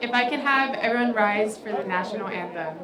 If I could have everyone rise for the national anthem.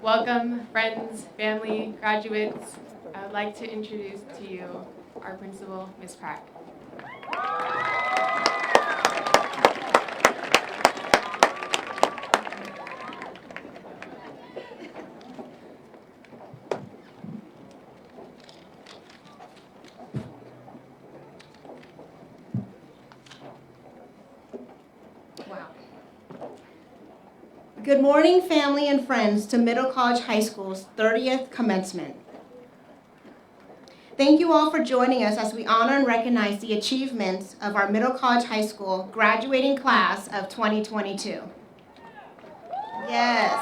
Welcome, friends, family, graduates. I would like to introduce to you our principal, Ms. Crack. Good morning, family and friends, to Middle College High School's 30th commencement. Thank you all for joining us as we honor and recognize the achievements of our Middle College High School graduating class of 2022. Yes.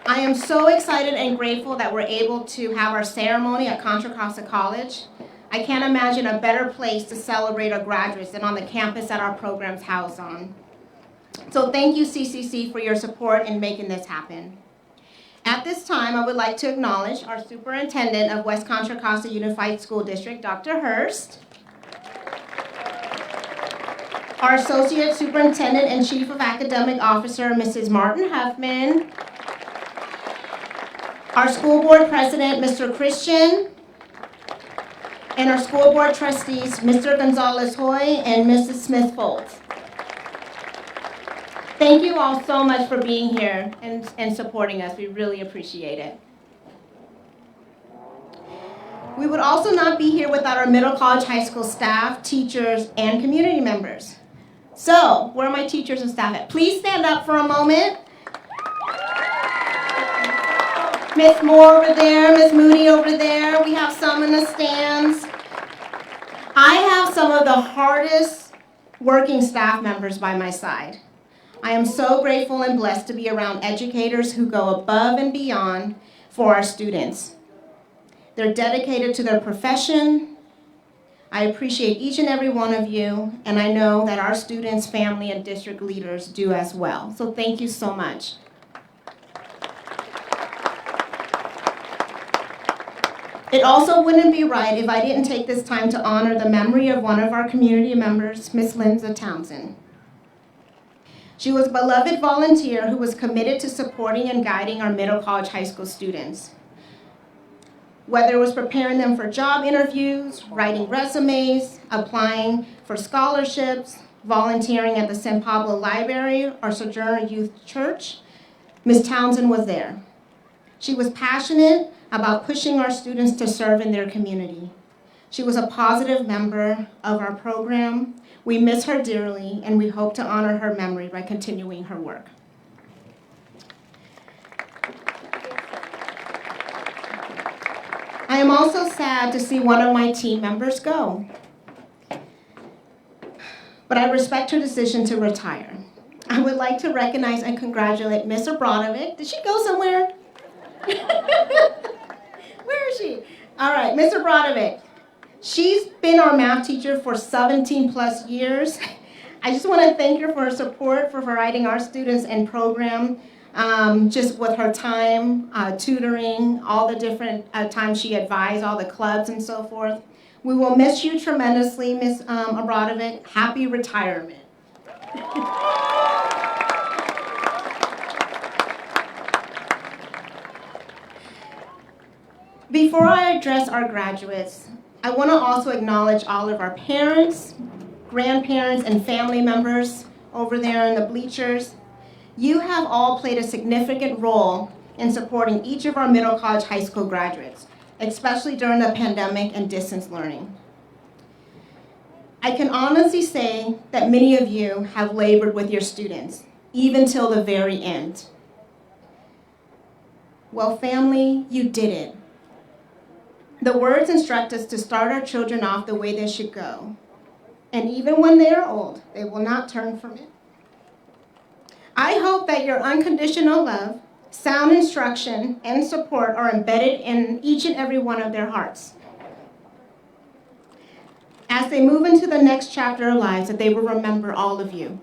I am so excited and grateful that we're able to have our ceremony at Contra Costa College. I can't imagine a better place to celebrate our graduates than on the campus that our program's housed on. So thank you, CCC, for your support in making this happen. At this time, I would like to acknowledge our Superintendent of West Contra Costa Unified School District, Dr. Hurst, our Associate Superintendent and Chief of Academic Officer, Mrs. Martin Huffman, our School Board President, Mr. Christian, and our school board trustees, Mr. Gonzalez-Hoy and Mrs. Smith-Folt. Thank you all so much for being here and supporting us. We really appreciate it. We would also not be here without our Middle College High School staff, teachers, and community members. So, where are my teachers and staff at? Please stand up for a moment. Miss Moore over there, Miss Moody over there. We have some in the stands. I have some of the hardest working staff members by my side. I am so grateful and blessed to be around educators who go above and beyond for our students. They're dedicated to their profession. I appreciate each and every one of you, and I know that our students, family, and district leaders do as well. So thank you so much. It also wouldn't be right if I didn't take this time to honor the memory of one of our community members, Miss Linda Townsend. She was a beloved volunteer who was committed to supporting and guiding our Middle College High School students. Whether it was preparing them for job interviews, writing resumes, applying for scholarships, volunteering at the San Pablo Library or Sojourner Youth Church, Ms. Townsend was there. She was passionate about pushing our students to serve in their community. She was a positive member of our program. We miss her dearly, and we hope to honor her memory by continuing her work. I am also sad to see one of my team members go, but I respect her decision to retire. I would like to recognize and congratulate Ms. Obradovic. Did she go somewhere? Where is she? All right, Ms. Obradovic. She's been our math teacher for 17 plus years. I just want to thank her for her support for providing our students and program, just with her time, tutoring, all the different times she advised, all the clubs and so forth. We will miss you tremendously, Ms. Obradovic. Happy retirement. Before I address our graduates, I want to also acknowledge all of our parents, grandparents, and family members over there in the bleachers. You have all played a significant role in supporting each of our middle college high school graduates, especially during the pandemic and distance learning. I can honestly say that many of you have labored with your students, even till the very end. Well, family, you did it. The words instruct us to start our children off the way they should go. And even when they are old, they will not turn from it. I hope that your unconditional love, sound instruction, and support are embedded in each and every one of their hearts. As they move into the next chapter of lives, that they will remember all of you.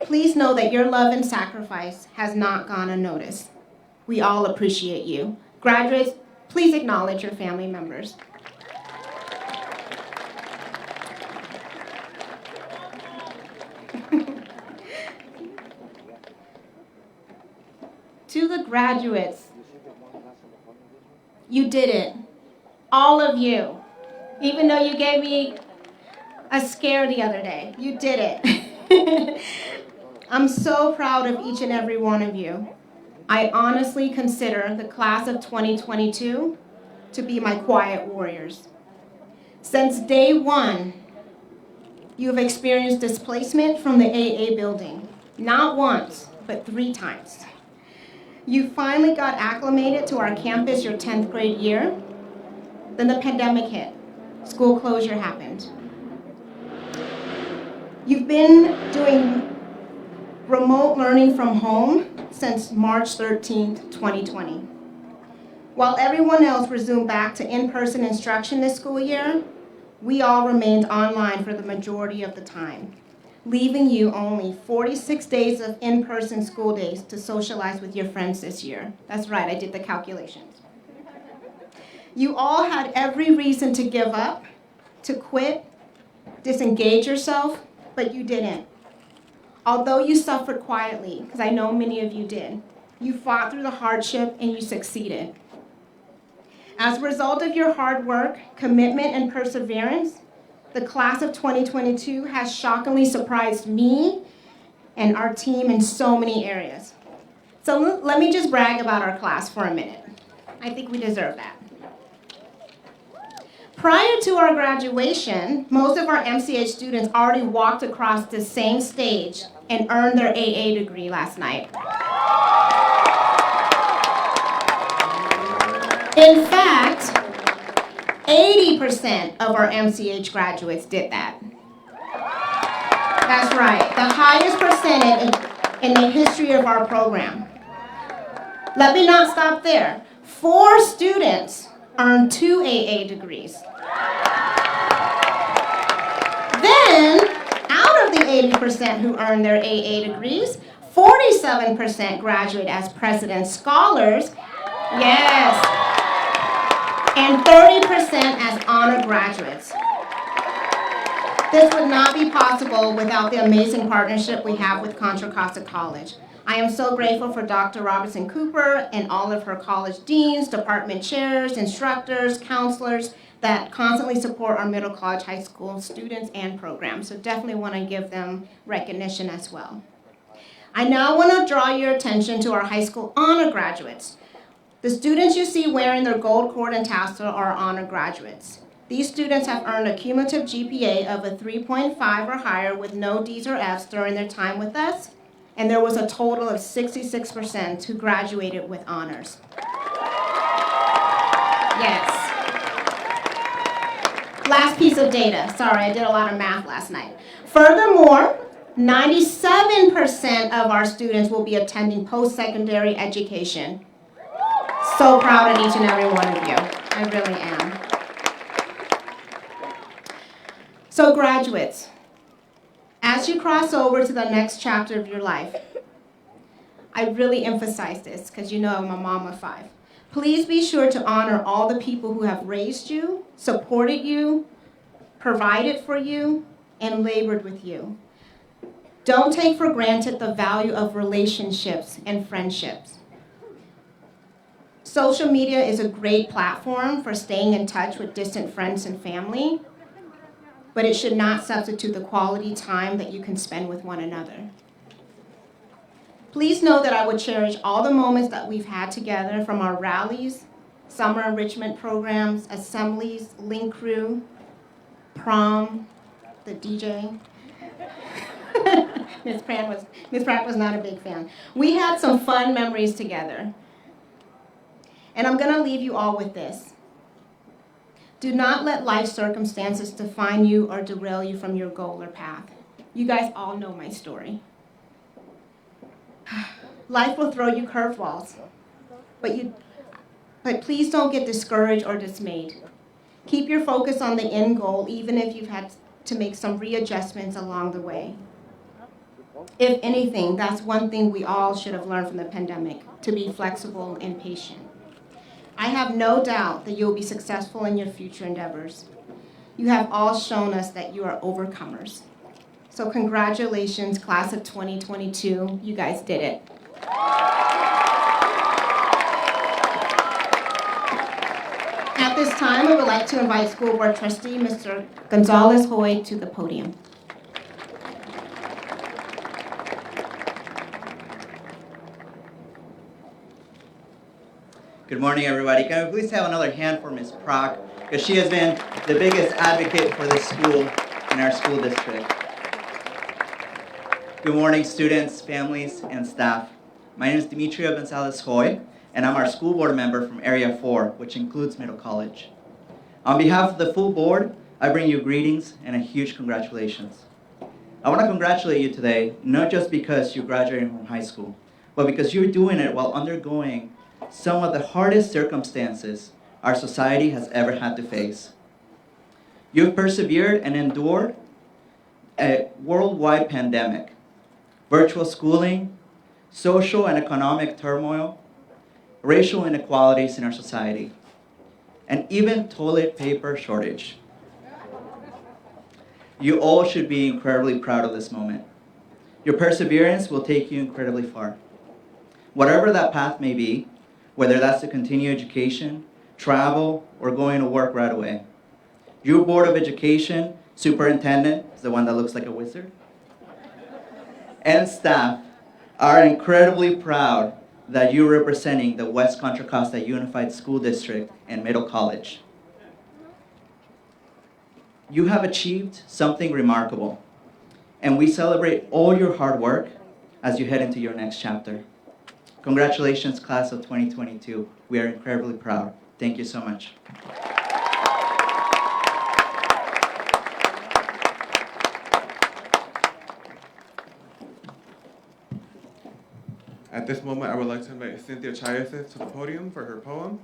Please know that your love and sacrifice has not gone unnoticed. We all appreciate you. Graduates, please acknowledge your family members. To the graduates, you did it. All of you. Even though you gave me a scare the other day, you did it. I'm so proud of each and every one of you. I honestly consider the class of 2022 to be my quiet warriors. Since day one, you have experienced displacement from the AA building, not once, but 3 times. You finally got acclimated to our campus your 10th grade year. Then the pandemic hit. School closure happened. You've been doing remote learning from home since March 13th, 2020. While everyone else resumed back to in-person instruction this school year, we all remained online for the majority of the time, leaving you only 46 days of in-person school days to socialize with your friends this year. That's right, I did the calculations. You all had every reason to give up, to quit, disengage yourself, but you didn't. Although you suffered quietly, because I know many of you did, you fought through the hardship and you succeeded. As a result of your hard work, commitment, and perseverance, the class of 2022 has shockingly surprised me and our team in so many areas. So let me just brag about our class for a minute. I think we deserve that. Prior to our graduation, most of our MCH students already walked across the same stage and earned their AA degree last night. In fact, 80% of our MCH graduates did that. That's right, the highest percentage in the history of our program. Let me not stop there. 4 students earned 2 AA degrees. Then, out of the 80% who earned their AA degrees, 47% graduate as President's Scholars, yes, and 30% as honor graduates. This would not be possible without the amazing partnership we have with Contra Costa College. I am so grateful for Dr. Robertson Cooper and all of her college deans, department chairs, instructors, counselors that constantly support our middle college, high school students and programs. So definitely want to give them recognition as well. I now want to draw your attention to our high school honor graduates. The students you see wearing their gold cord and tassel are honor graduates. These students have earned a cumulative GPA of a 3.5 or higher with no D's or F's during their time with us, and there was a total of 66% who graduated with honors. Yes. Last piece of data. Sorry, I did a lot of math last night. Furthermore, 97% of our students will be attending post-secondary education. So proud of each and every one of you. I really am. So graduates, as you cross over to the next chapter of your life, I really emphasize this because you know I'm a mom of 5. Please be sure to honor all the people who have raised you, supported you, provided for you, and labored with you. Don't take for granted the value of relationships and friendships. Social media is a great platform for staying in touch with distant friends and family, but it should not substitute the quality time that you can spend with one another. Please know that I would cherish all the moments that we've had together, from our rallies, summer enrichment programs, assemblies, link crew, prom, the DJ. Ms. Pratt was not a big fan. We had some fun memories together. And I'm gonna leave you all with this. Do not let life circumstances define you or derail you from your goal or path. You guys all know my story. Life will throw you curveballs, but please don't get discouraged or dismayed. Keep your focus on the end goal, even if you've had to make some readjustments along the way. If anything, that's one thing we all should have learned from the pandemic, to be flexible and patient. I have no doubt that you'll be successful in your future endeavors. You have all shown us that you are overcomers. So congratulations, class of 2022. You guys did it. At this time, I would like to invite School Board Trustee Mr. Gonzalez-Hoy to the podium. Good morning, everybody. Can we please have another hand for Ms. Prock, because she has been the biggest advocate for this school in our school district. Good morning, students, families, and staff. My name is Demetria Gonzalez-Hoy, and I'm our school board member from Area 4, which includes Middle College. On behalf of the full board, I bring you greetings and a huge congratulations. I want to congratulate you today, not just because you're graduating from high school, but because you're doing it while undergoing some of the hardest circumstances our society has ever had to face. You've persevered and endured a worldwide pandemic, virtual schooling, social and economic turmoil, racial inequalities in our society, and even toilet paper shortage. You all should be incredibly proud of this moment. Your perseverance will take you incredibly far. Whatever that path may be, whether that's to continue education, travel, or going to work right away. Your Board of Education Superintendent is the one that looks like a wizard, and staff are incredibly proud that you're representing the West Contra Costa Unified School District and Middle College. You have achieved something remarkable, and we celebrate all your hard work as you head into your next chapter. Congratulations, class of 2022. We are incredibly proud. Thank you so much. At this moment, I would like to invite Cynthia Chiasis to the podium for her poem.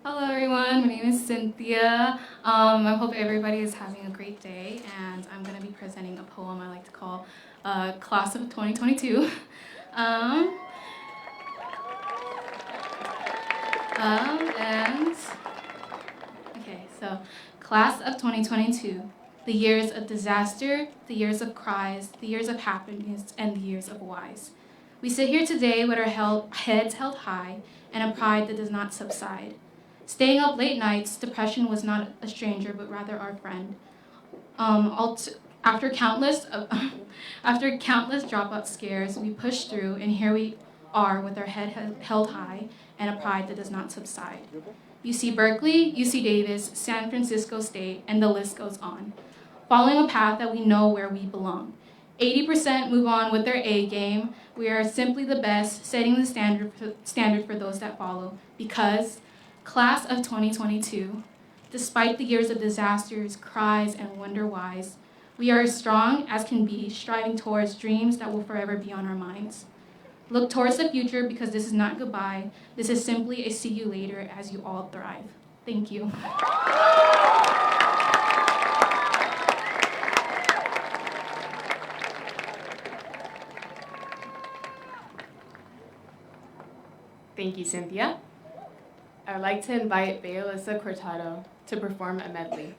Hello everyone, my name is Cynthia. I hope everybody is having a great day, and I'm going to be presenting a poem I like to call Class of 2022. Okay, so Class of 2022, the years of disaster, the years of cries, the years of happiness, and the years of whys. We sit here today with our heads held high and a pride that does not subside. Staying up late nights, depression was not a stranger, but rather our friend. After countless dropout scares, we pushed through, and here we are with our head held high and a pride that does not subside. UC Berkeley, UC Davis, San Francisco State, and the list goes on. Following a path that we know where we belong. 80% move on with their A game. We are simply the best, setting the standard for those that follow. Because, class of 2022, despite the years of disasters, cries, and wonder whys, we are as strong as can be, striving towards dreams that will forever be on our minds. Look towards the future because this is not goodbye. This is simply a see you later as you all thrive. Thank you. Thank you, Cynthia. I would like to invite Bealisa Cortado to perform a medley.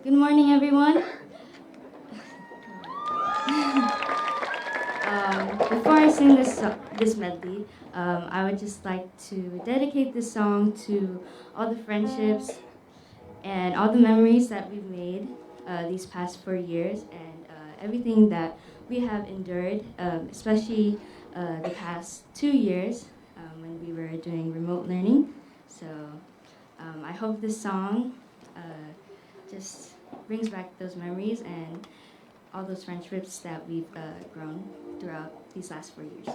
Good morning, everyone. Before I sing this medley, I would just like to dedicate this song to all the friendships and all the memories that we've made these past 4 years, and everything that we have endured, especially the past 2 years when we were doing remote learning. So I hope this song just brings back those memories and all those friendships that we've grown throughout these last 4 years.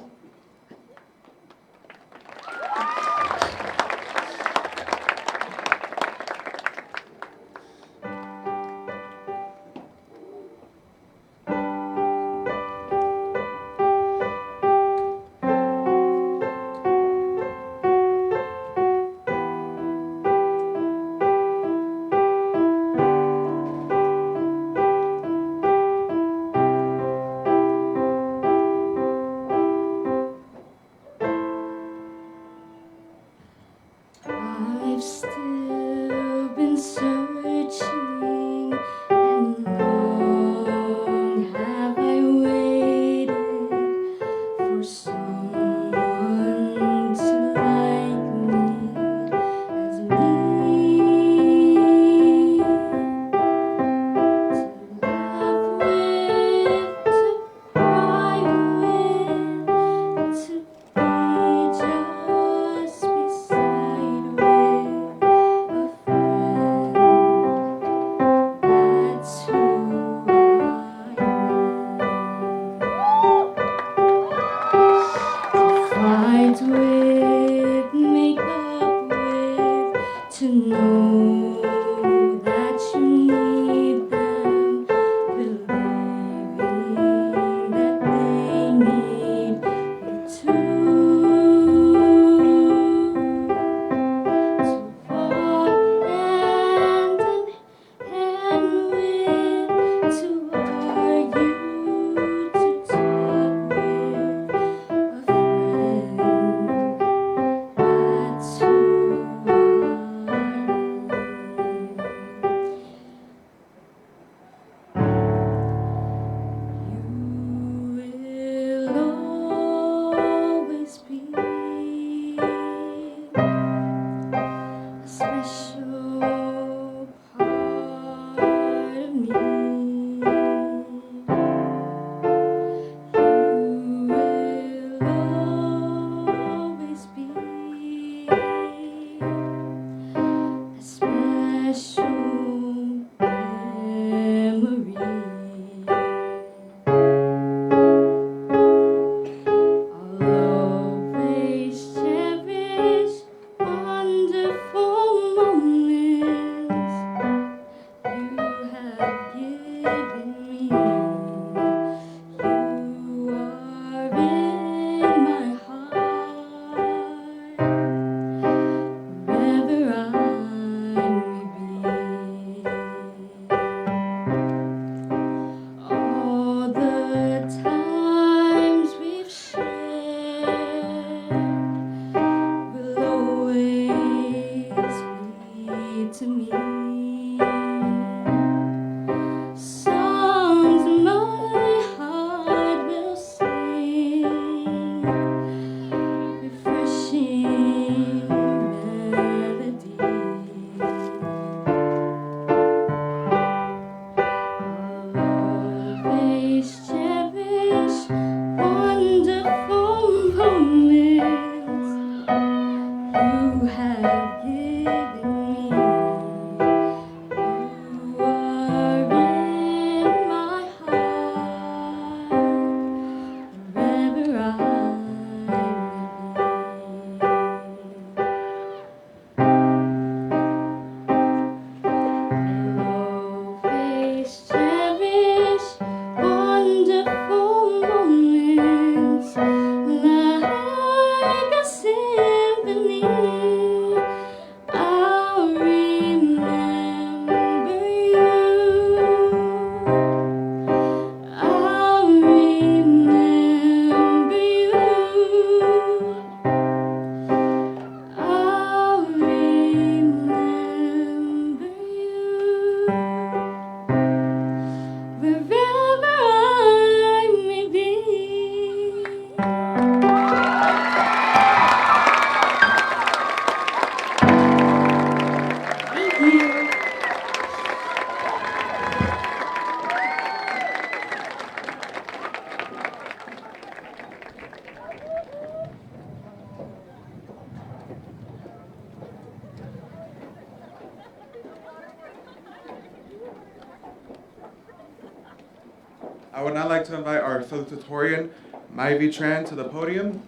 I would now like to invite our salutatorian, Myvi Tran, to the podium.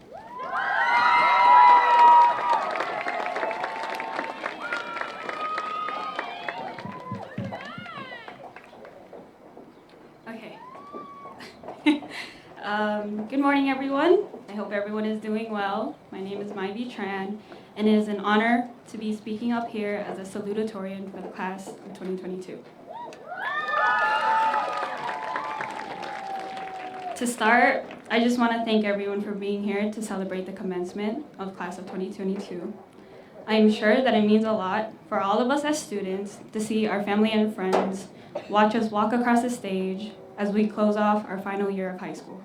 Okay. Good morning, everyone. I hope everyone is doing well. My name is Myvi Tran, and it is an honor to be speaking up here as a salutatorian for the class of 2022. To start, I just want to thank everyone for being here to celebrate the commencement of class of 2022. I am sure that it means a lot for all of us as students to see our family and friends watch us walk across the stage as we close off our final year of high school.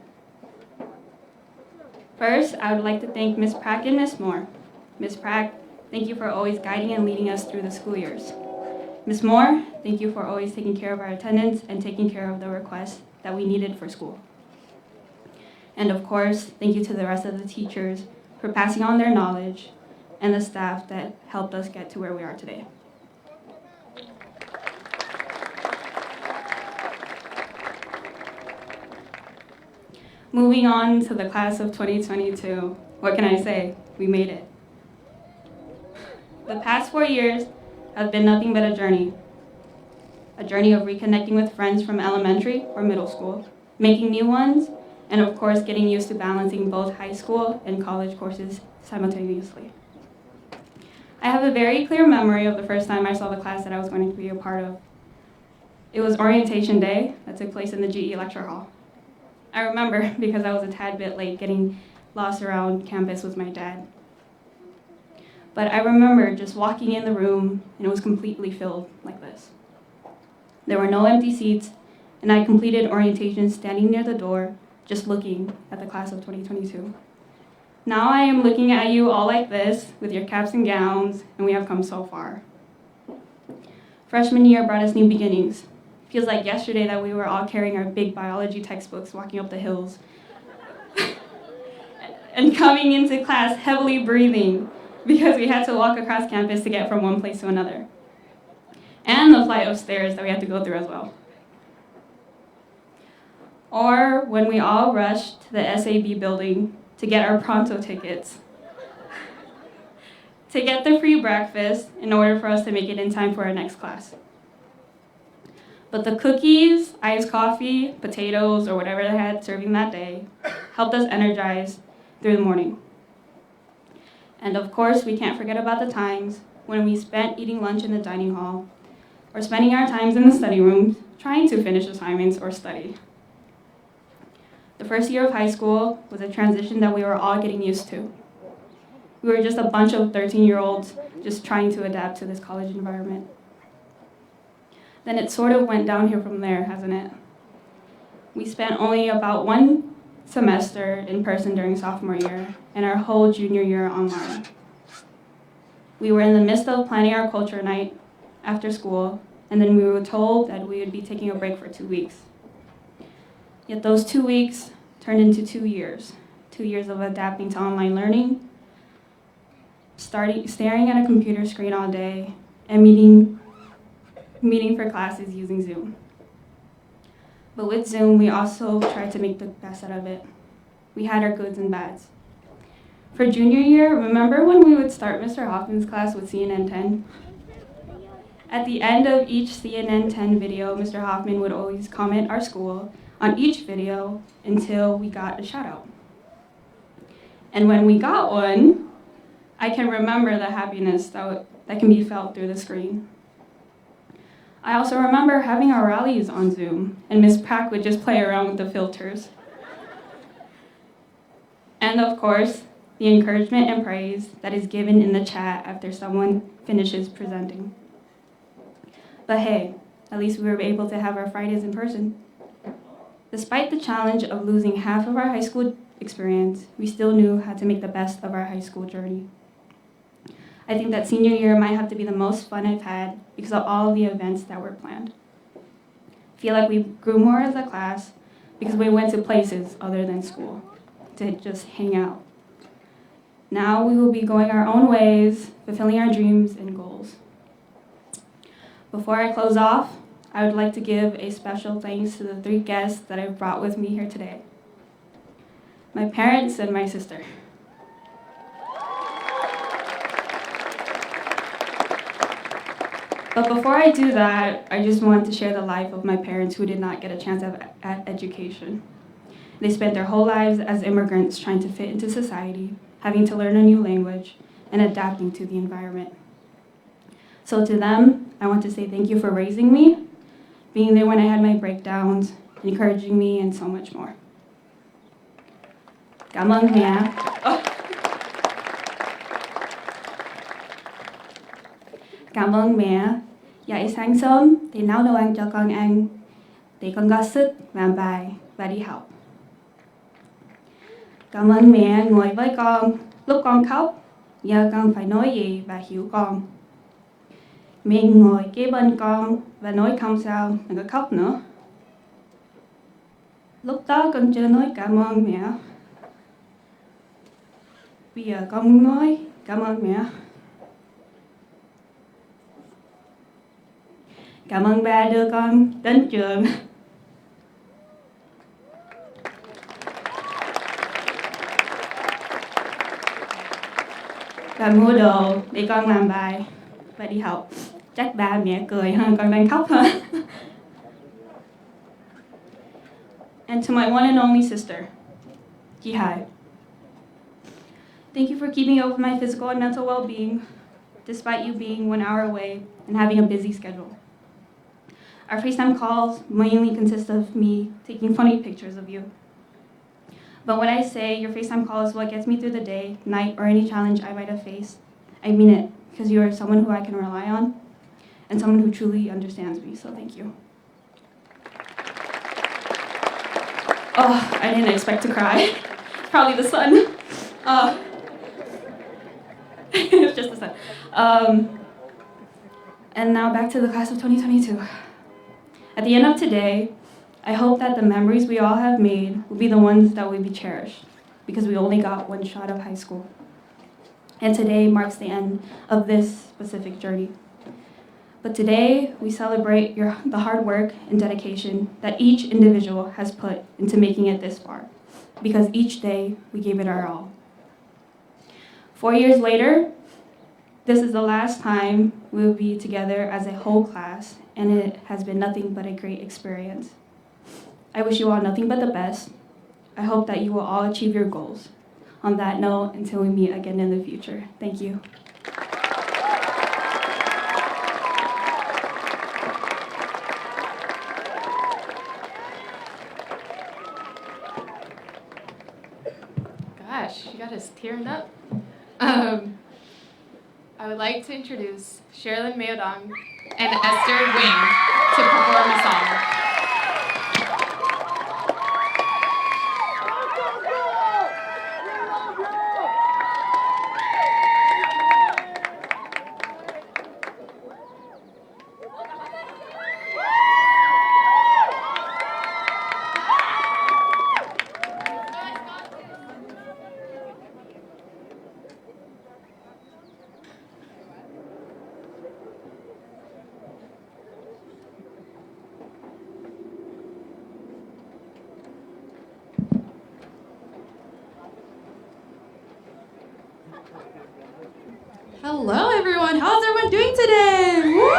First, I would like to thank Ms. Prack and Ms. Moore. Ms. Prack, thank you for always guiding and leading us through the school years. Ms. Moore, thank you for always taking care of our attendance and taking care of the requests that we needed for school. And of course, thank you to the rest of the teachers for passing on their knowledge and the staff that helped us get to where we are today. Moving on to the class of 2022, what can I say? We made it. The past 4 years have been nothing but a journey of reconnecting with friends from elementary or middle school, making new ones, and of course getting used to balancing both high school and college courses simultaneously. I have a very clear memory of the first time I saw the class that I was going to be a part of. It was orientation day that took place in the GE lecture hall. I remember because I was a tad bit late getting lost around campus with my dad. But I remember just walking in the room and it was completely filled like this. There were no empty seats, and I completed orientation standing near the door, just looking at the class of 2022. Now I am looking at you all like this with your caps and gowns, and we have come so far. Freshman year brought us new beginnings. Feels like yesterday that we were all carrying our big biology textbooks walking up the hills. And coming into class heavily breathing because we had to walk across campus to get from one place to another. And the flight of stairs that we had to go through as well. Or when we all rushed to the SAB building to get our pronto tickets, to get the free breakfast in order for us to make it in time for our next class. But the cookies, iced coffee, potatoes, or whatever they had serving that day helped us energize through the morning. And of course, we can't forget about the times when we spent eating lunch in the dining hall or spending our times in the study rooms trying to finish assignments or study. The first year of high school was a transition that we were all getting used to. We were just a bunch of 13-year-olds just trying to adapt to this college environment. Then it sort of went downhill from there, hasn't it? We spent only about one semester in person during sophomore year and our whole junior year online. We were in the midst of planning our culture night after school, and then we were told that we would be taking a break for 2 weeks. Yet those 2 weeks turned into 2 years. 2 years of adapting to online learning, staring at a computer screen all day, and meeting for classes using Zoom. But with Zoom, we also tried to make the best out of it. We had our goods and bads. For junior year, remember when we would start Mr. Hoffman's class with CNN 10? At the end of each CNN 10 video, Mr. Hoffman would always comment our school on each video until we got a shout out. And when we got one, I can remember the happiness that can be felt through the screen. I also remember having our rallies on Zoom, and Ms. Prack would just play around with the filters. And of course, the encouragement and praise that is given in the chat after someone finishes presenting. But hey, at least we were able to have our Fridays in person. Despite the challenge of losing half of our high school experience, we still knew how to make the best of our high school journey. I think that senior year might have to be the most fun I've had because of all the events that were planned. I feel like we grew more as a class because we went to places other than school to just hang out. Now we will be going our own ways, fulfilling our dreams and goals. Before I close off, I would like to give a special thanks to the 3 guests that I've brought with me here today. My parents and my sister. But before I do that, I just want to share the life of my parents who did not get a chance at education. They spent their whole lives as immigrants trying to fit into society, having to learn a new language, and adapting to the environment. So to them, I want to say thank you for raising me, being there when I had my breakdowns, encouraging me, and so much more. Cảm ơn mẹ. Cảm ơn mẹ. Dậy sáng sớm thì nấu đồ ăn cho con ăn, để con có sức làm bài và đi học. Cảm ơn mẹ ngồi với con lúc con khóc, giờ con phải nói gì và hiểu con. Mẹ ngồi kế bên con và nói không sao, đừng có khóc nữa. Lúc đó con chưa nói cảm ơn mẹ. Bây giờ con muốn nói cảm ơn mẹ. Cảm ơn ba đưa con đến trường. Và mua đồ để con làm bài và đi học. Chắc ba mẹ cười hơn con đang khóc hơn. And to my one and only sister, Jihai. Thank you for keeping up with my physical and mental well-being, despite you being 1 hour away and having a busy schedule. Our FaceTime calls mainly consist of me taking funny pictures of you. But when I say your FaceTime call is what gets me through the day, night, or any challenge I might have faced, I mean it, because you are someone who I can rely on, and someone who truly understands me, so thank you. Oh, I didn't expect to cry. Probably the sun. It's just the sun. And now back to the class of 2022. At the end of today, I hope that the memories we all have made will be the ones that will be cherished, because we only got 1 shot of high school. And today marks the end of this specific journey. But today, we celebrate the hard work and dedication that each individual has put into making it this far, because each day we gave it our all. 4 years later, this is the last time we will be together as a whole class, and it has been nothing but a great experience. I wish you all nothing but the best. I hope that you will all achieve your goals. On that note, until we meet again in the future, thank you. Gosh, you got us tearing up. I would like to introduce Sherilyn Mayodong and Esther Wing to perform a song. Hello everyone, how's everyone doing today? Woo!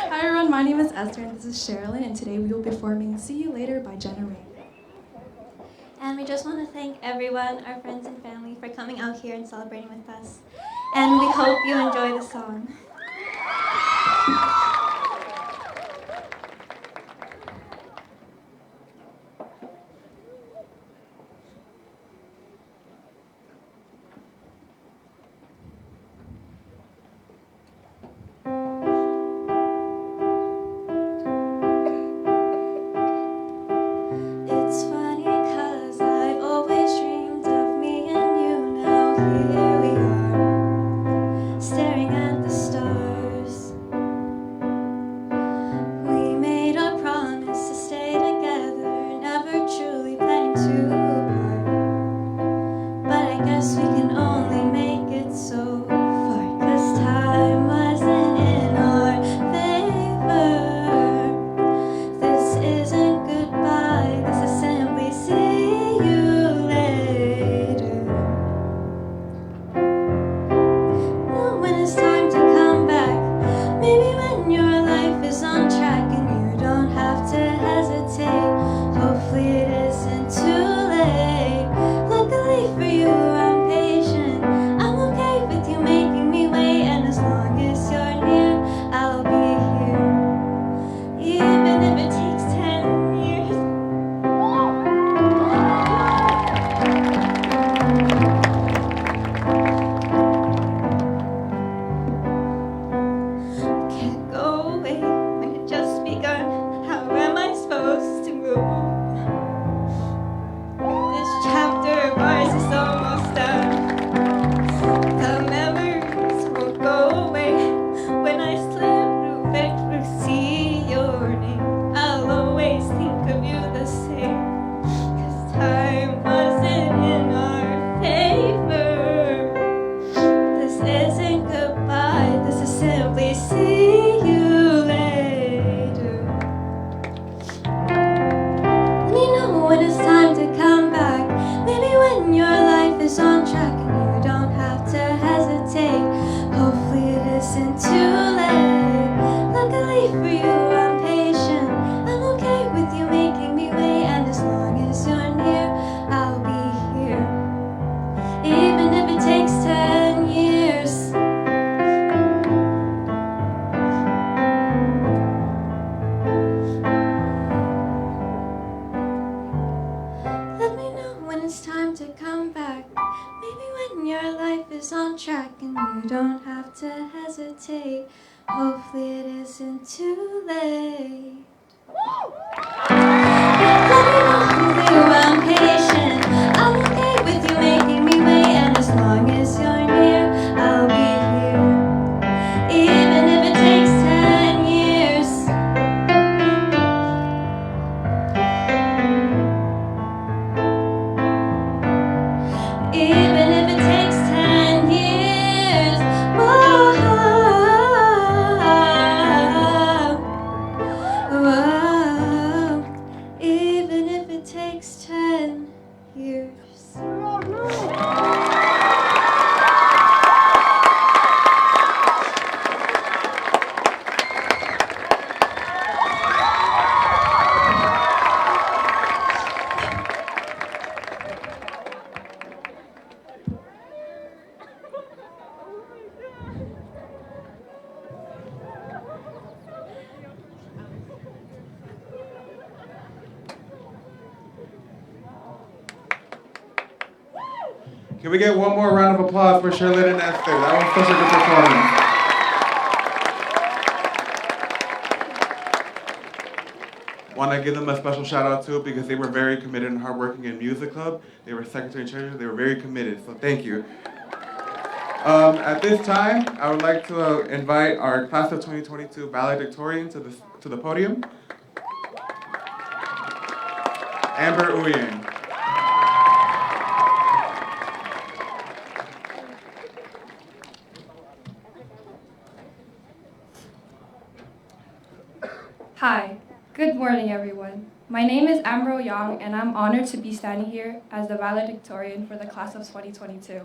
Hi everyone, my name is Esther and this is Sherilyn, and today we will be performing See You Later by Jenna Ray. And we just want to thank everyone, our friends and family, for coming out here and celebrating with us. And we hope you enjoy the song. It's funny 'cause I've always dreamed of me and you. Now here we are, staring at the stars. You don't have to hesitate. Hopefully it isn't too late. I'm patient. I'm okay with you making me wait, and as long as you're near, I'll be here. Even if it takes 10 years. Even if it takes 10 years. Whoa, whoa. Even if it takes 10 years. Can we get one more round of applause for Charlotte and Esther? That was such a good performance. Want to give them a special shout out too because they were very committed and hardworking in music club. They were secretary and treasurer. They were very committed. So thank you. At this time, I would like to invite our class of 2022 valedictorian to the podium, Amber Uyang. Hi, good morning everyone. My name is Amber Yang and I'm honored to be standing here as the valedictorian for the class of 2022.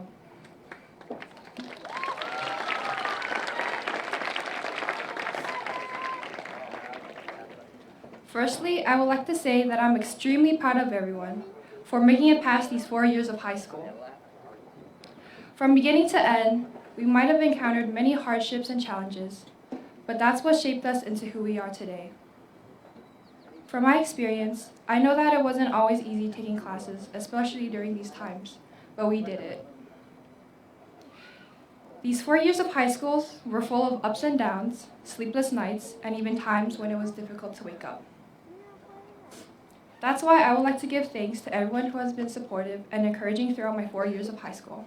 Firstly, I would like to say that I'm extremely proud of everyone for making it past these 4 years of high school. From beginning to end, we might have encountered many hardships and challenges, but that's what shaped us into who we are today. From my experience, I know that it wasn't always easy taking classes, especially during these times, but we did it. These 4 years of high school were full of ups and downs, sleepless nights, and even times when it was difficult to wake up. That's why I would like to give thanks to everyone who has been supportive and encouraging throughout my 4 years of high school.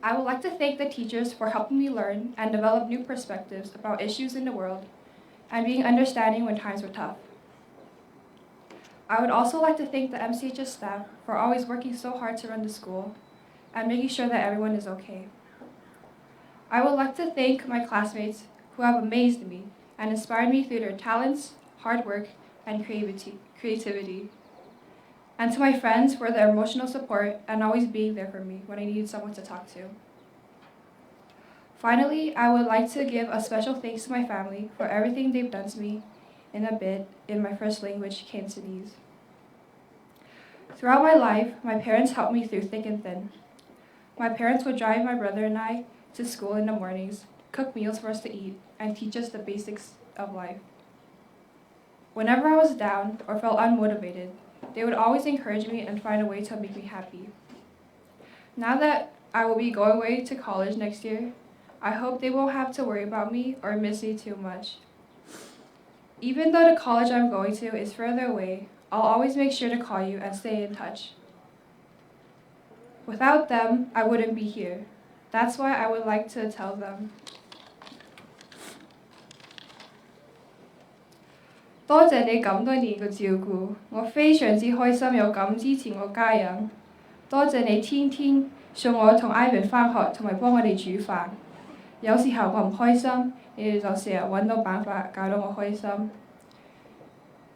I would like to thank the teachers for helping me learn and develop new perspectives about issues in the world and being understanding when times were tough. I would also like to thank the MCHS staff for always working so hard to run the school and making sure that everyone is okay. I would like to thank my classmates who have amazed me and inspired me through their talents, hard work, and creativity. And to my friends for their emotional support and always being there for me when I needed someone to talk to. Finally, I would like to give a special thanks to my family for everything they've done to me in my first language, Cantonese. Throughout my life, my parents helped me through thick and thin. My parents would drive my brother and I to school in the mornings, cook meals for us to eat, and teach us the basics of life. Whenever I was down or felt unmotivated, they would always encourage me and find a way to make me happy. Now that I will be going away to college next year, I hope they won't have to worry about me or miss me too much. Even though the college I'm going to is further away, I'll always make sure to call you and stay in touch. Without them, I wouldn't be here. That's why I would like to tell them. 多謝你咁多年嘅照顧，我非常之開心有咁支持我家人。多謝你天天送我同 Ivan 返學，同埋幫我哋煮飯。有時候我唔開心，你哋就成日揾到辦法搞到我開心。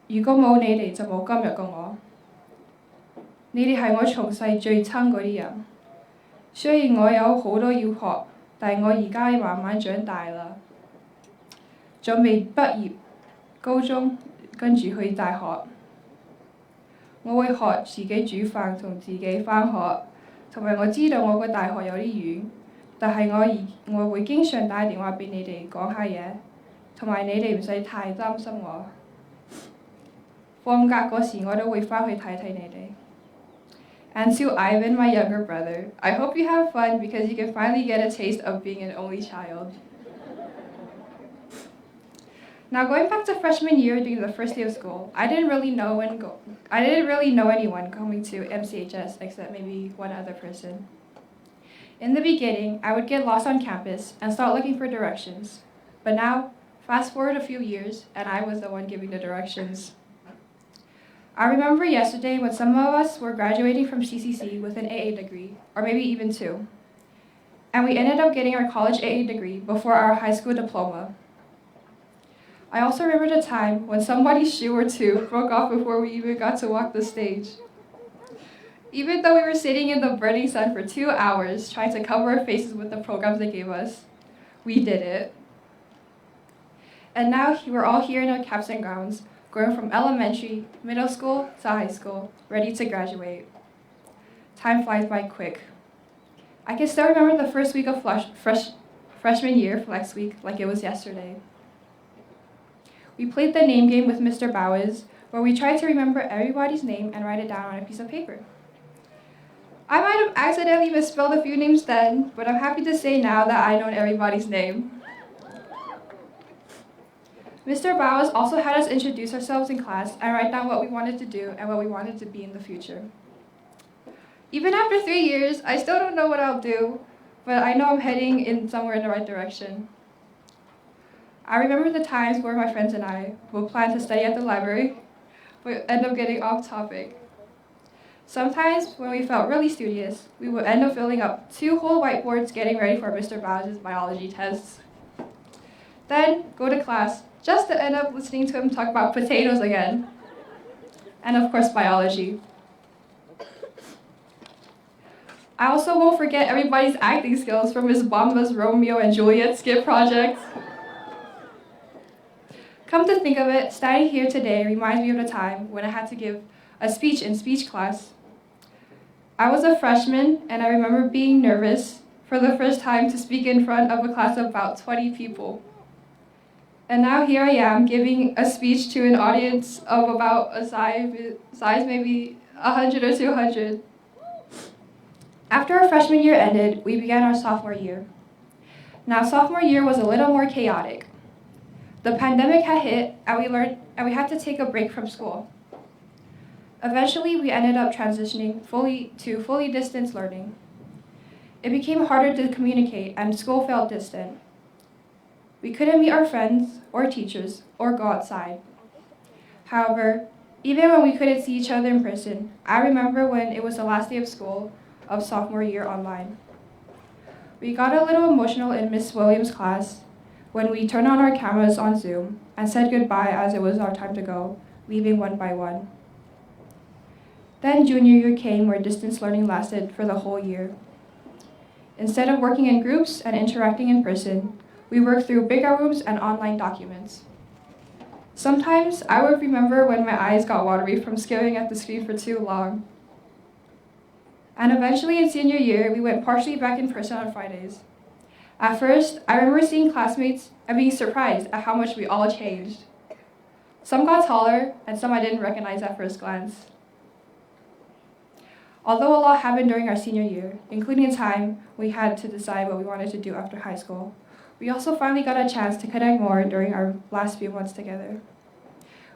如果冇你哋，就冇今日嘅我。你哋係我從細最親嗰啲人。雖然我有好多要學，但係我而家慢慢長大啦，準備畢業。高中跟住去大學，我會學自己煮飯同自己返學，同埋我知道我個大學有啲遠，但係我會經常打電話俾你哋講下嘢，同埋你哋唔使太擔心我。放假嗰時我都會返去睇睇你哋。And to Ivan, my younger brother, I hope you have fun because you can finally get a taste of being an only child. Now going back to freshman year during the first day of school, I didn't really know anyone coming to MCHS except maybe one other person. In the beginning, I would get lost on campus and start looking for directions. But now, fast forward a few years, and I was the one giving the directions. I remember yesterday when some of us were graduating from CCC with an AA degree, or maybe even 2. And we ended up getting our college AA degree before our high school diploma. I also remember the time when somebody's shoe or 2 broke off before we even got to walk the stage. Even though we were sitting in the burning sun for 2 hours trying to cover our faces with the programs they gave us, we did it. And now we're all here in our caps and gowns, going from elementary, middle school to high school, ready to graduate. Time flies by quick. I can still remember the first week of freshman year, Flex Week, like it was yesterday. We played the name game with Mr. Bowers, where we tried to remember everybody's name and write it down on a piece of paper. I might have accidentally misspelled a few names then, but I'm happy to say now that I know everybody's name. Mr. Bowers also had us introduce ourselves in class and write down what we wanted to do and what we wanted to be in the future. Even after 3 years, I still don't know what I'll do, but I know I'm heading in somewhere in the right direction. I remember the times where my friends and I would plan to study at the library, but end up getting off topic. Sometimes, when we felt really studious, we would end up filling up 2 whole whiteboards getting ready for Mr. Bowers' biology tests. Then, go to class, just to end up listening to him talk about potatoes again. And of course, biology. I also won't forget everybody's acting skills from Ms. Bomba's Romeo and Juliet skit project. Come to think of it, standing here today reminds me of the time when I had to give a speech in speech class. I was a freshman, and I remember being nervous for the first time to speak in front of a class of about 20 people. And now here I am giving a speech to an audience of about a size maybe 100 or 200. After our freshman year ended, we began our sophomore year. Now, sophomore year was a little more chaotic. The pandemic had hit, and we had to take a break from school. Eventually, we ended up transitioning to fully distance learning. It became harder to communicate, and school felt distant. We couldn't meet our friends or teachers or go outside. However, even when we couldn't see each other in person, I remember when it was the last day of school of sophomore year online. We got a little emotional in Miss Williams' class when we turned on our cameras on Zoom and said goodbye as it was our time to go, leaving one by one. Then junior year came where distance learning lasted for the whole year. Instead of working in groups and interacting in person, we worked through bigger rooms and online documents. Sometimes I would remember when my eyes got watery from staring at the screen for too long. And eventually in senior year, we went partially back in person on Fridays. At first, I remember seeing classmates and being surprised at how much we all changed. Some got taller, and some I didn't recognize at first glance. Although a lot happened during our senior year, including a time we had to decide what we wanted to do after high school, we also finally got a chance to connect more during our last few months together.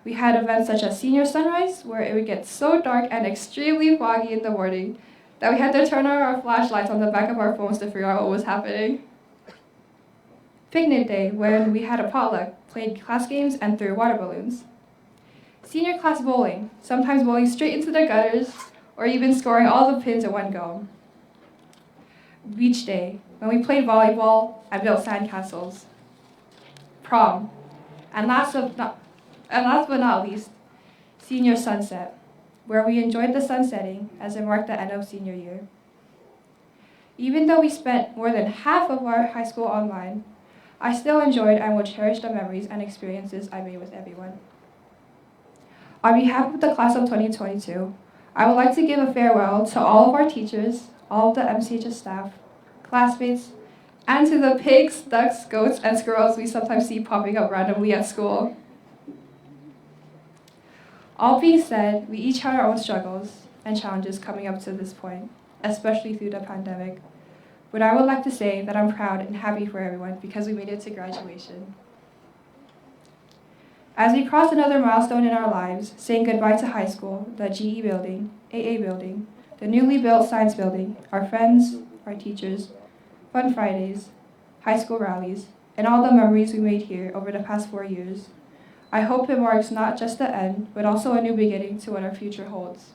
We had events such as Senior Sunrise, where it would get so dark and extremely foggy in the morning that we had to turn on our flashlights on the back of our phones to figure out what was happening. Picnic Day, when we had a potluck, played class games, and threw water balloons. Senior class bowling, sometimes bowling straight into the gutters, or even scoring all the pins in one go. Beach Day, when we played volleyball and built sandcastles. Prom, and last but not least, Senior Sunset, where we enjoyed the sun setting as it marked the end of senior year. Even though we spent more than half of our high school online, I still enjoyed and will cherish the memories and experiences I made with everyone. On behalf of the class of 2022, I would like to give a farewell to all of our teachers, all of the MCHS staff, classmates, and to the pigs, ducks, goats, and squirrels we sometimes see popping up randomly at school. All being said, we each had our own struggles, and challenges coming up to this point, especially through the pandemic. But I would like to say that I'm proud and happy for everyone because we made it to graduation. As we cross another milestone in our lives, saying goodbye to high school, the GE building, AA building, the newly built science building, our friends, our teachers, fun Fridays, high school rallies, and all the memories we made here over the past 4 years, I hope it marks not just the end, but also a new beginning to what our future holds.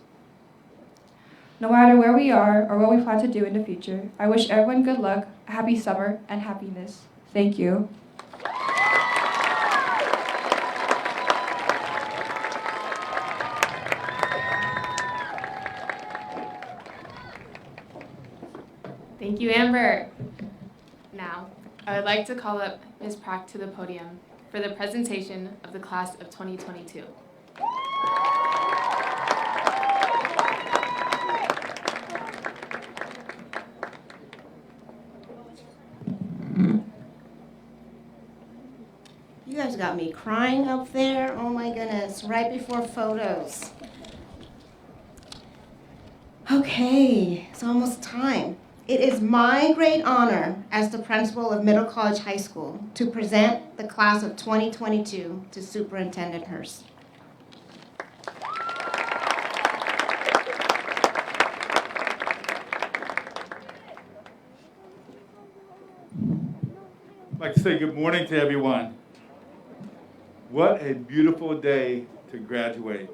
No matter where we are or what we plan to do in the future, I wish everyone good luck, a happy summer, and happiness. Thank you. Thank you, Amber. Now, I would like to call up Ms. Prack to the podium for the presentation of the class of 2022. You guys got me crying up there. Oh my goodness, right before photos. Okay, it's almost time. It is my great honor as the principal of Middle College High School to present the class of 2022 to Superintendent Hurst. I'd like to say good morning to everyone. What a beautiful day to graduate.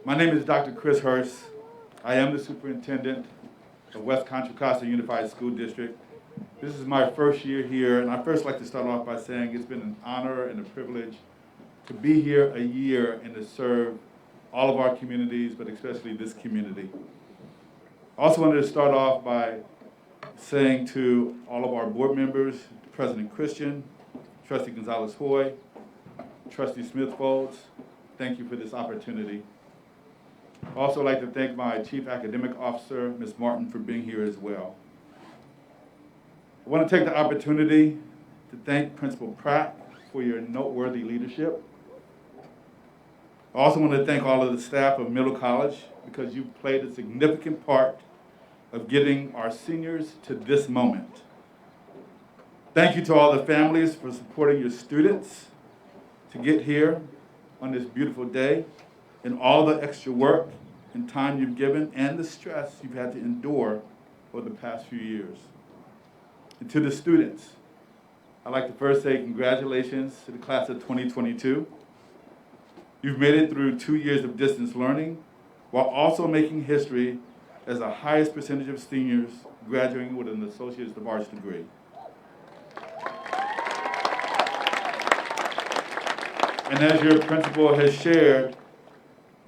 My name is Dr. Chris Hurst. I am the superintendent of West Contra Costa Unified School District. This is my first year here, and I'd first like to start off by saying it's been an honor and a privilege to be here a year and to serve all of our communities, but especially this community. I also wanted to start off by saying to all of our board members, President Christian, Trustee Gonzalez-Hoy, Trustee Smith-Folds, thank you for this opportunity. I'd also like to thank my Chief Academic Officer, Ms. Martin, for being here as well. I want to take the opportunity to thank Principal Pratt for your noteworthy leadership. I also want to thank all of the staff of Middle College because you played a significant part of getting our seniors to this moment. Thank you to all the families for supporting your students to get here on this beautiful day, and all the extra work and time you've given and the stress you've had to endure over the past few years. And to the students, I'd like to first say congratulations to the class of 2022. You've made it through 2 years of distance learning while also making history as the highest percentage of seniors graduating with an Associate of Arts degree. And as your principal has shared,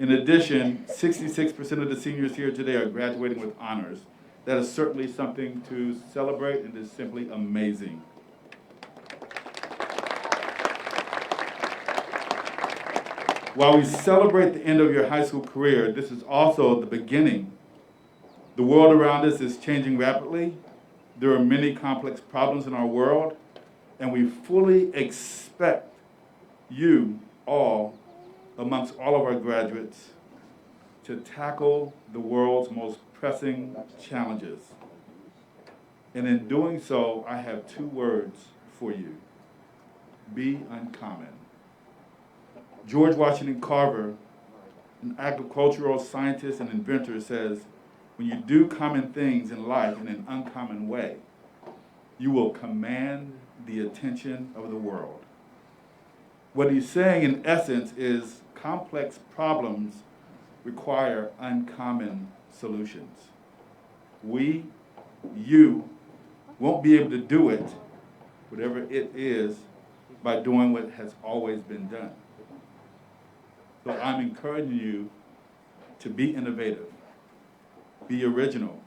in addition, 66% of the seniors here today are graduating with honors. That is certainly something to celebrate and is simply amazing. While we celebrate the end of your high school career, this is also the beginning. The world around us is changing rapidly. There are many complex problems in our world, and we fully expect you all, amongst all of our graduates, to tackle the world's most pressing challenges. And in doing so, I have 2 words for you. Be uncommon. George Washington Carver, an agricultural scientist and inventor, says, when you do common things in life in an uncommon way, you will command the attention of the world. What he's saying in essence is complex problems require uncommon solutions. You won't be able to do it, whatever it is, by doing what has always been done. So I'm encouraging you to be innovative, be original,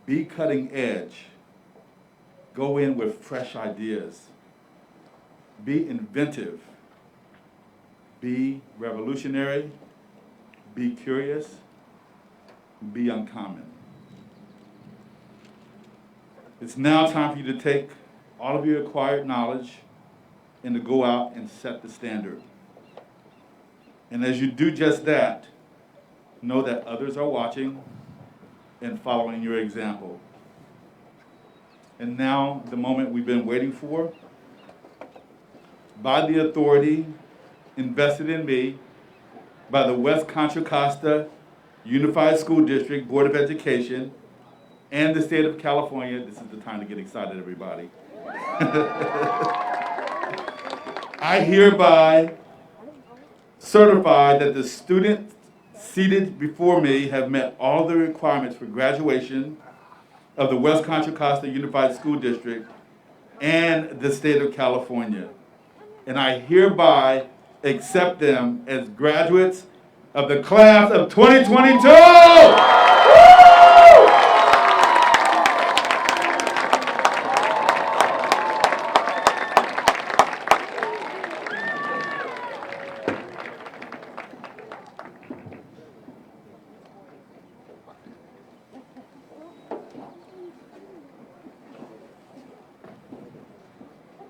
be cutting edge, go in with fresh ideas, be inventive, be revolutionary, be curious, be uncommon. It's now time for you to take all of your acquired knowledge and to go out and set the standard. And as you do just that, know that others are watching and following your example. And now, the moment we've been waiting for, by the authority invested in me by the West Contra Costa Unified School District Board of Education and the state of California, this is the time to get excited, everybody. I hereby certify that the students seated before me have met all the requirements for graduation of the West Contra Costa Unified School District and the state of California. And I hereby accept them as graduates of the class of 2022!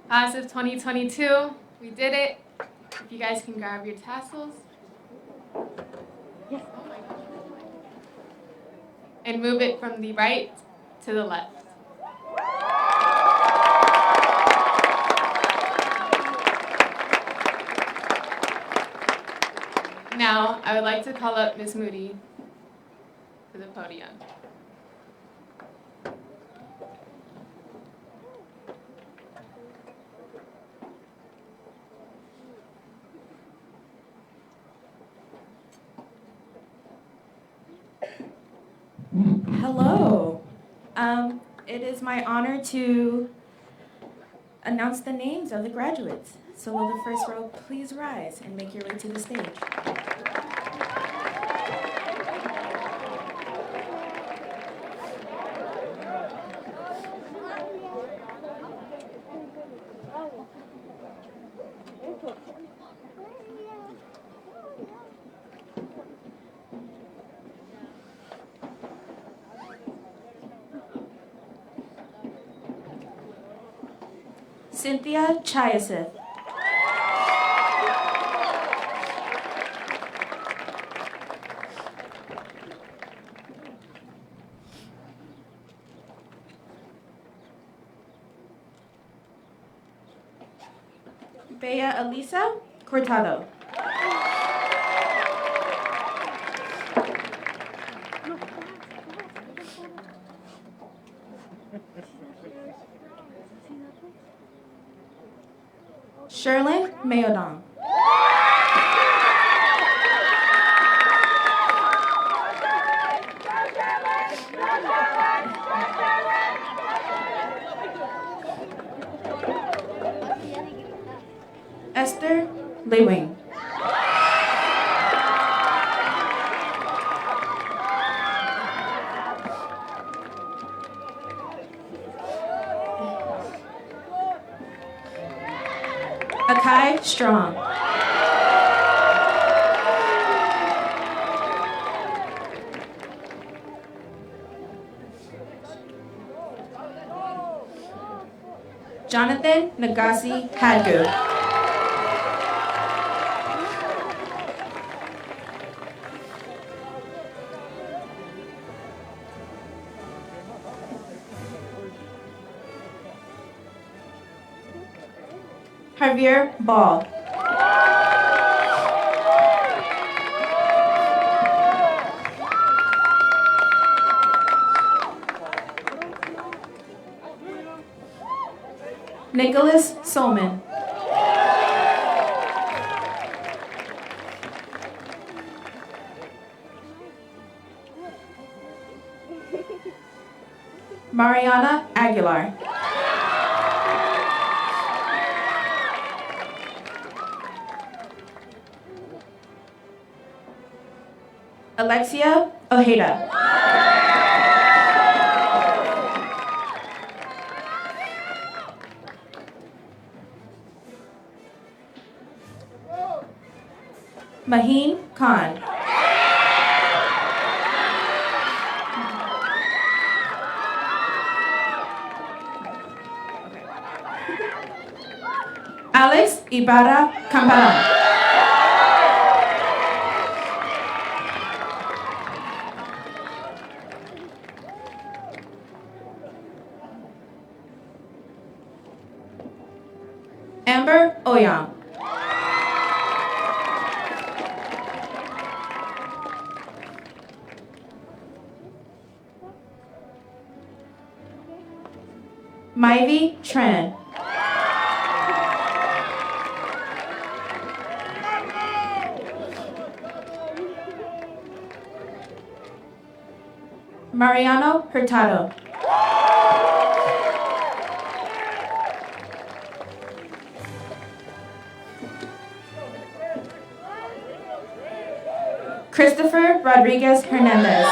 Class of 2022, we did it. If you guys can grab your tassels. Yes. Oh my gosh. And move it from the right to the left. Now, I would like to call up Ms. Moody to the podium. Hello. It is my honor to announce the names of the graduates. So will the first row please rise and make your way to the stage. Cynthia Chiasith. Bea Elisa Cortado. Sherlyn Mayodong. Esther Lewing. Akai Strong. Jonathan Nagasi Hadgu. Javier Ball. Nicholas Solman. Mariana Aguilar. Alexia Ojeda. Maheen Khan. Alex Ibarra Camparan. Soyoung. Myvi Tran. Mariano Hurtado. Christopher Rodriguez Hernandez.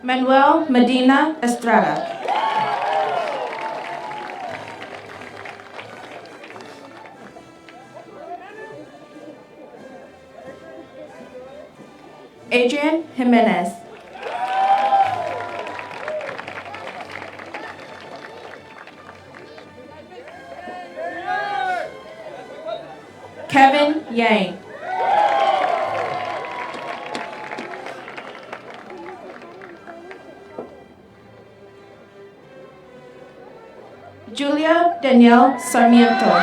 Manuel Medina Estrada. Adrian Jimenez. Kevin Yang. Julia Danielle Sarmiento.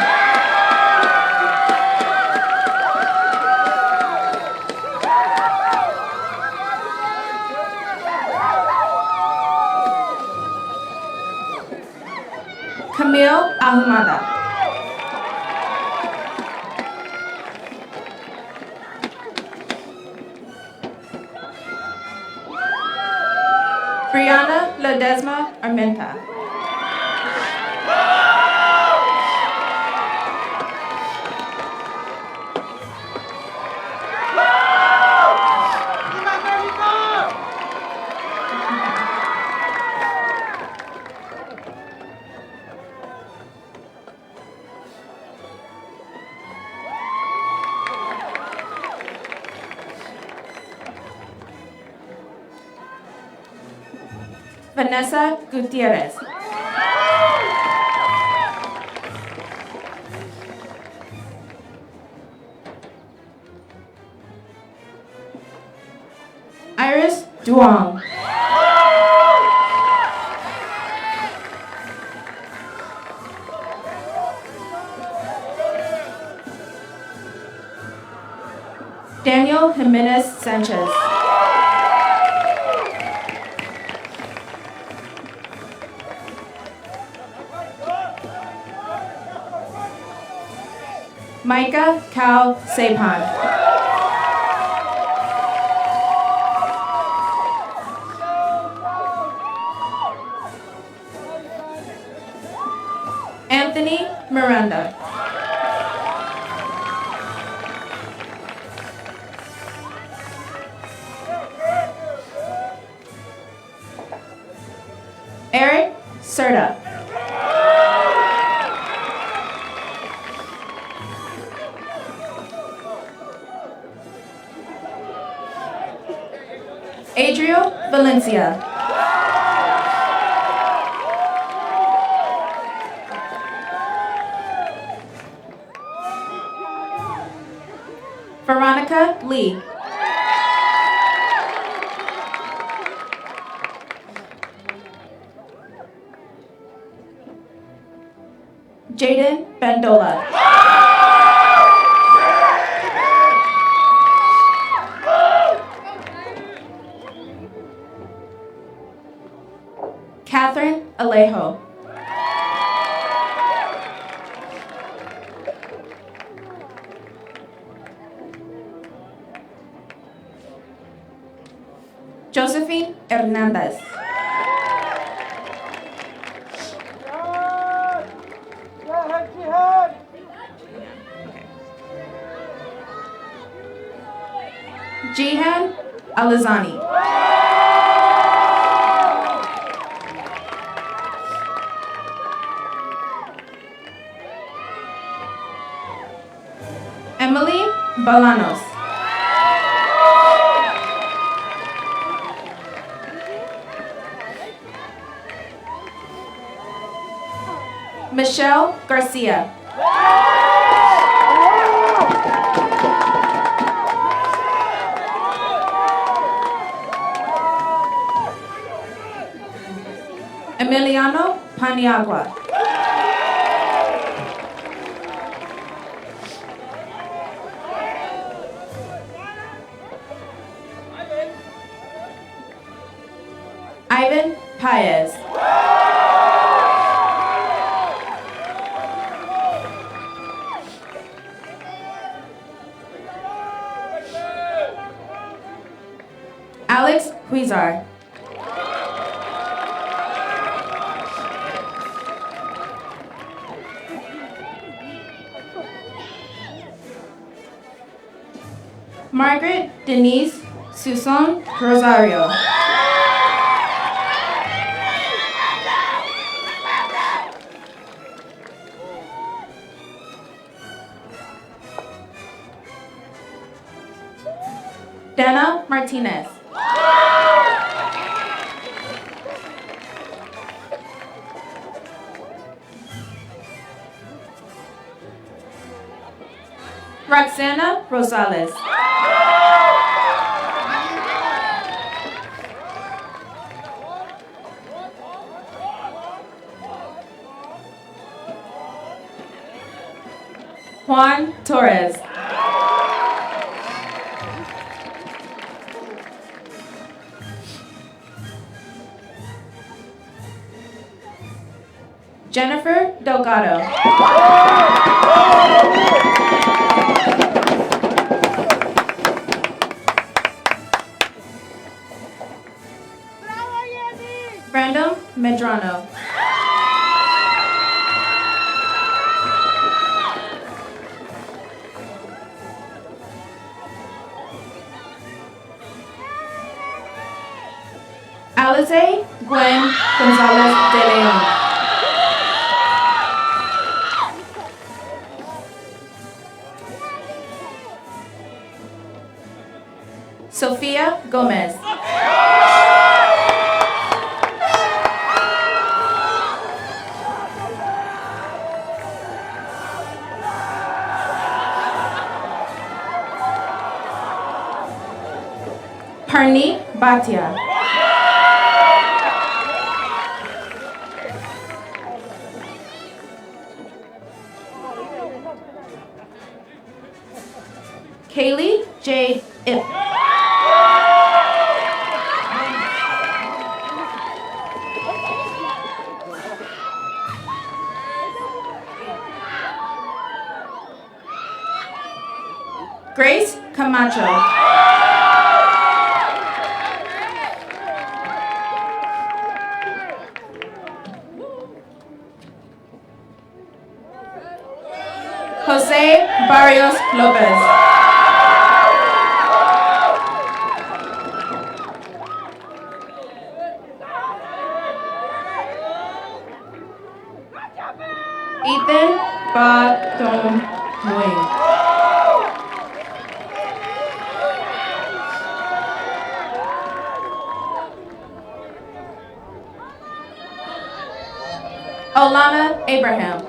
Camille Ahumada. Brianna Ledesma Armenta. Vanessa Gutierrez. Iris Duong. Daniel Jimenez Sanchez. Micah Cal Sapan. Anthony Miranda. Eric Serta. Adrio Valencia. Veronica Lee. Jaden Bandola. Catherine Alejo. Josephine Hernandez. Jihan Alizani. Emily Balanos. Michelle Garcia. Emiliano Paniagua. Ivan Paez. Alex Huizar. Margaret Denise Susan Rosario. Dana Martinez. Roxana Rosales. Juan Torres. Jennifer Delgado. Brandon Medrano. Alize Gwen Gonzalez de Leon. Sofia Gomez. Parni Bhatia. Kaylee Jade Ip. Grace Camacho. Jose Barrios Lopez. Ethan Ba Dong Nguyen. Olana Abraham.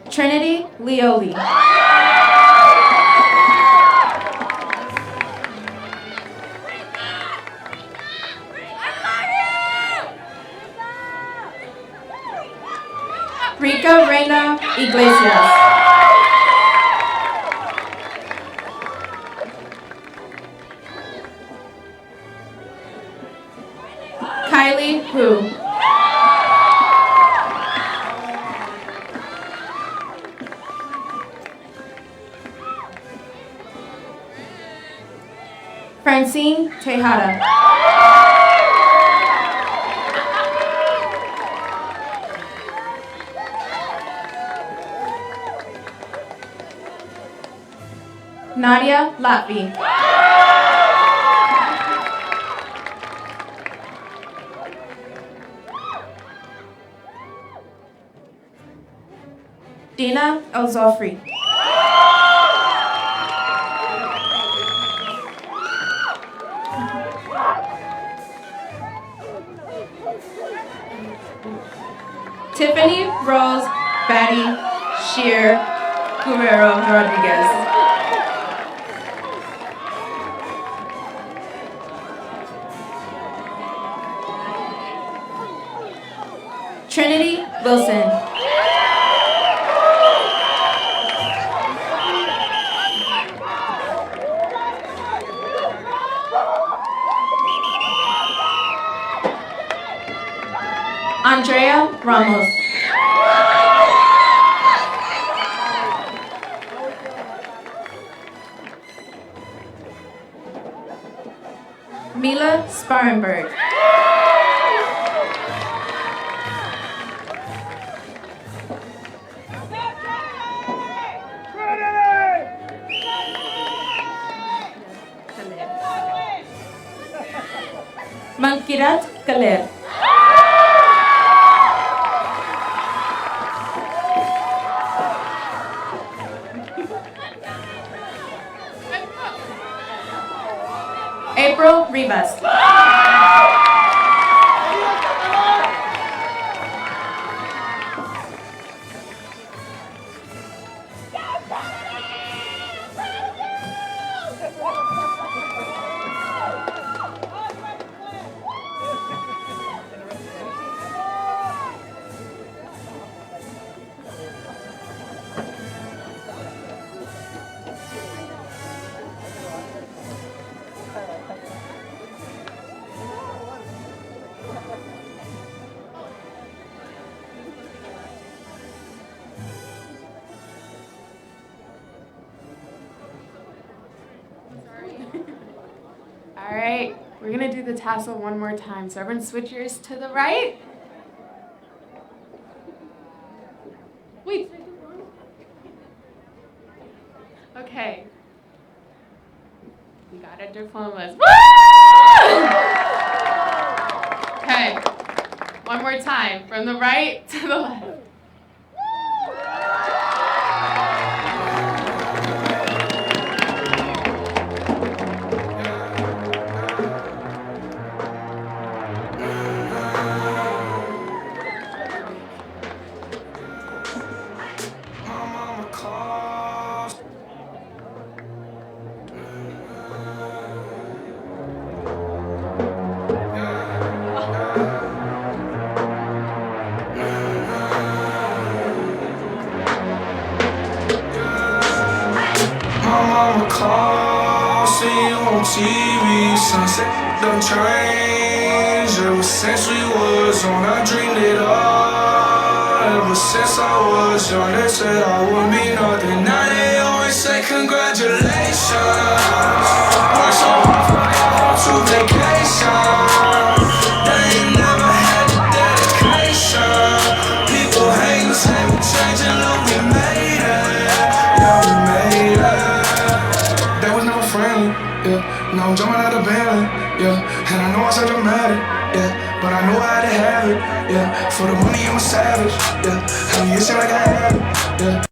Trinity Leoli. Rika Reina Iglesias. Kylie Hu. Francine Tejada. Nadia Latvi. Dina El-Zofri. Tiffany Rose Batty Shear Guerrero Rodriguez. Trinity Wilson. Andrea Ramos. Mila Sparrenberg. Mankirat Kaler. April Rivas. All right, we're gonna do the tassel one more time. So everyone switch yours to the right. Wait. Okay. We got our diplomas. Woo! Okay. One more time. From the right to the left. TV, sunset done changed. Ever since we was on, I dreamed it all. Ever since I was young, they said I would be nothing. Now they always say congratulations. Work so hard for my to vacation. They ain't never had the dedication. People hate and say we changing, look we made it. Yeah, we made it. That was never friendly. Yeah, now I'm jumping out of bed, yeah. And I know I sound dramatic, yeah. But I know how to have it, yeah. For the money I'm a savage, yeah. And you seem like I have it, yeah.